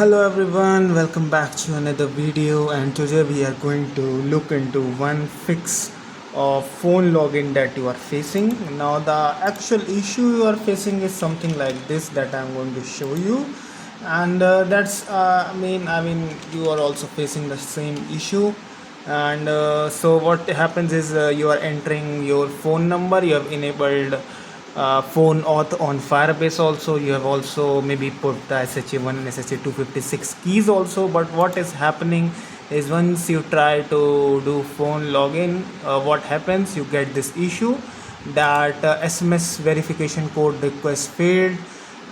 Hello everyone, welcome back to another video, and today we are going to look into one fix of phone login that you are facing. Now the actual issue you are facing is something like this that I'm going to show you, and that's I mean you are also facing the same issue. And so what happens is you are entering your phone number. You have enabled phone auth on Firebase. Also you have also maybe put the SHA1 and SHA256 keys also, but what is happening is once you try to do phone login, what happens, you get this issue that SMS verification code request failed,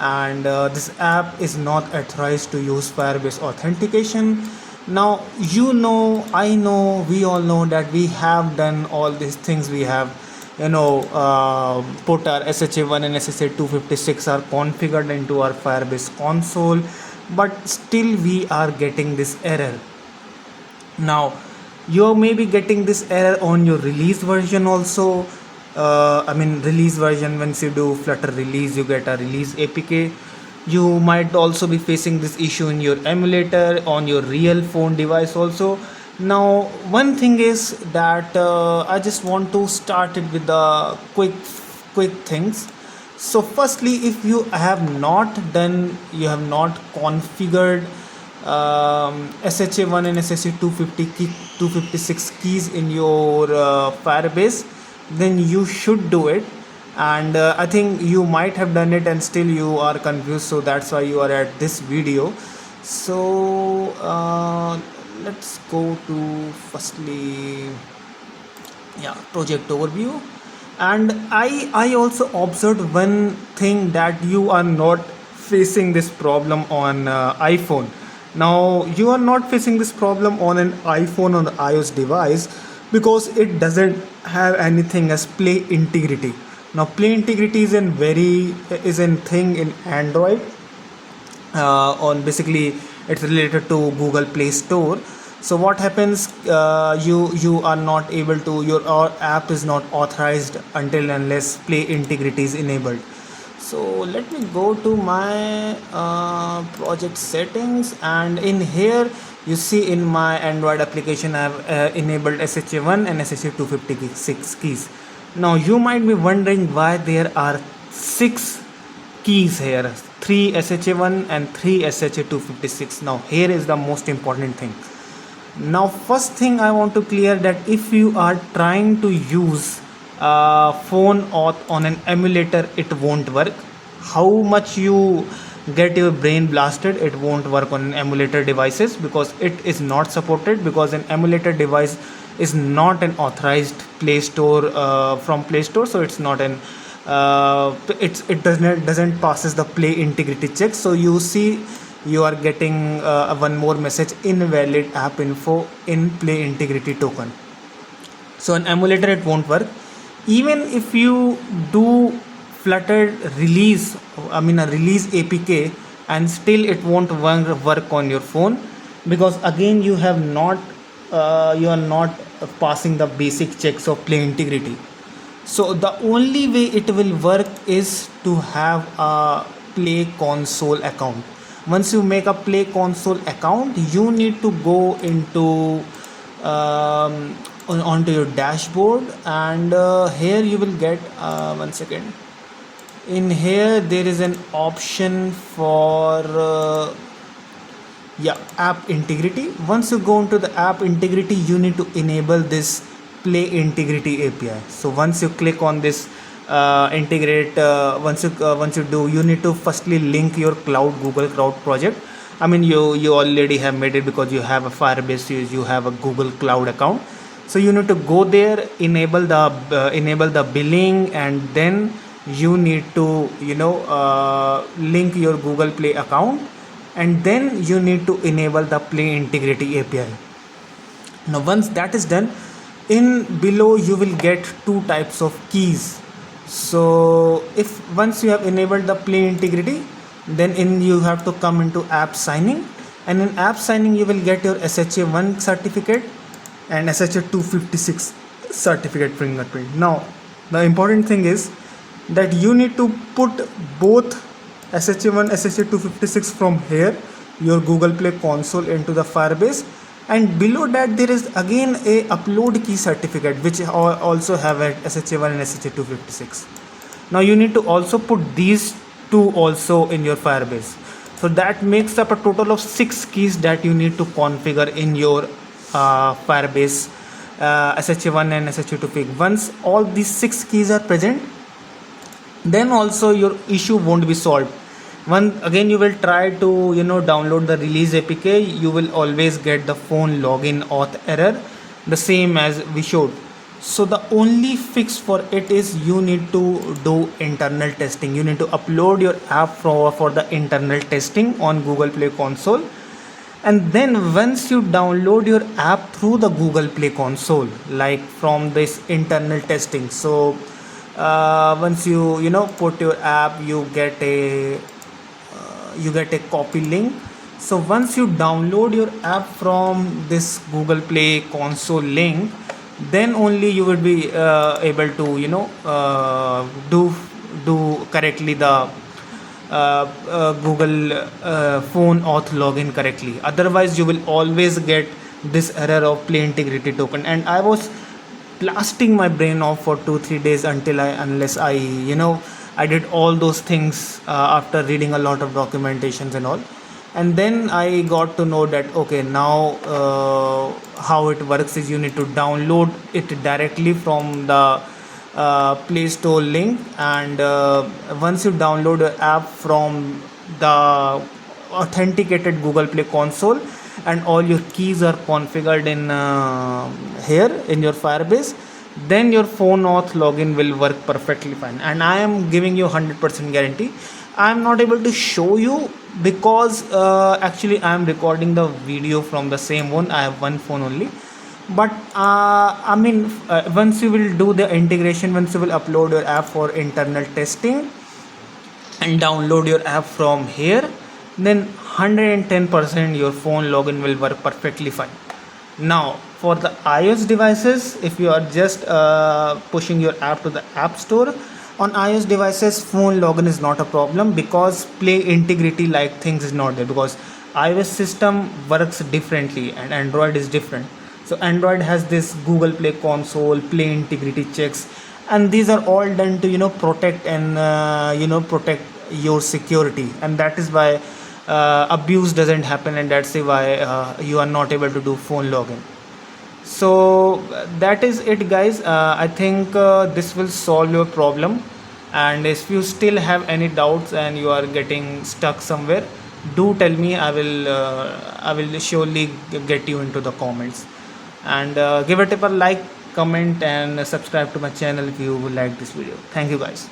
and this app is not authorized to use Firebase authentication. Now I know, we all know that we have done all these things. We have put our SHA1 and SHA256 are configured into our Firebase console, but still we are getting this error. Now you may be getting this error on your release version also. Release version, once you do Flutter release, you get a release APK. You might also be facing this issue in your emulator on your real phone device also. Now one thing is that I just want to start it with the quick things. So firstly, if you have not configured SHA1 and SHA256 keys in your Firebase, then you should do it. And I think you might have done it and still you are confused, so that's why you are at this video. So let's go to firstly project overview. And I also observed one thing, that you are not facing this problem on iPhone. Now you are not facing this problem on an iPhone or iOS device because it doesn't have anything as play integrity. Now play integrity is a thing in Android. On basically it's related to Google Play Store. So what happens, you are not able to, your app is not authorized until unless play integrity is enabled. So let me go to my project settings, and in here you see in my Android application I have enabled SHA1 and SHA256 keys. Now you might be wondering why there are 6 keys here, 3 SHA1 and 3 SHA256. Now here is the most important thing. Now first thing I want to clear, that if you are trying to use phone auth on an emulator, it won't work. How much you get your brain blasted, it won't work on emulator devices because it is not supported, because an emulator device is not an authorized Play Store from Play Store. So it's not an it doesn't passes the play integrity check. So you see you are getting one more message, invalid app info in play integrity token. So an emulator it won't work. Even if you do Flutter release, a release APK, and still it won't work on your phone, because again you are not passing the basic checks of play integrity. So the only way it will work is to have a play console account. Once you make a play console account, you need to go into onto your dashboard, and here you will get one second. In here there is an option for app integrity. Once you go into the app integrity, you need to enable this play integrity API. So once you click on this integrate, once you do, you need to firstly link your Google Cloud project. You already have made it because you have a Firebase, you have a Google Cloud account. So you need to go there, enable the billing, and then you need to link your Google Play account, and then you need to enable the play integrity API. Now once that is done, in below you will get 2 types of keys. So if once you have enabled the play integrity, then you have to come into app signing, and in app signing you will get your SHA1 certificate and SHA256 certificate fingerprint. Now the important thing is that you need to put both SHA1 SHA256 from here your Google Play console into the Firebase, and below that there is again a upload key certificate which also have a SHA1 and SHA256. Now you need to also put these two also in your Firebase. So that makes up a total of 6 keys that you need to configure in your Firebase SHA1 and SHA256. Once all these 6 keys are present, then also your issue won't be solved. One again, you will try to download the release APK, you will always get the phone login auth error, the same as we showed. So the only fix for it is you need to do internal testing. You need to upload your app for the internal testing on Google Play console, and then once you download your app through the Google Play console, like from this internal testing, so once you put your app, you get a copy link. So once you download your app from this Google Play console link, then only you will be able to do correctly the Google phone auth login correctly. Otherwise you will always get this error of play integrity token. And I was blasting my brain off for 2-3 days unless I did all those things after reading a lot of documentations and all. And then I got to know that okay, now how it works is you need to download it directly from the Play Store link, and once you download the app from the authenticated Google Play console and all your keys are configured in here in your Firebase, then your phone auth login will work perfectly fine. And I am giving you 100% guarantee. I am not able to show you because actually I am recording the video from the same one. I have one phone only, but once you will do the integration, once you will upload your app for internal testing and download your app from here, then 110% your phone login will work perfectly fine. Now for the iOS devices, if you are just pushing your app to the App Store, on iOS devices phone login is not a problem because play integrity like things is not there, because iOS system works differently and Android is different. So Android has this Google Play console play integrity checks, and these are all done to protect and protect your security, and that is why abuse doesn't happen, and that's why you are not able to do phone login. So that is it, guys. I think this will solve your problem, and if you still have any doubts and you are getting stuck somewhere, do tell me. I will surely get you into the comments, and give it a like, comment and subscribe to my channel if you like this video. Thank you, guys.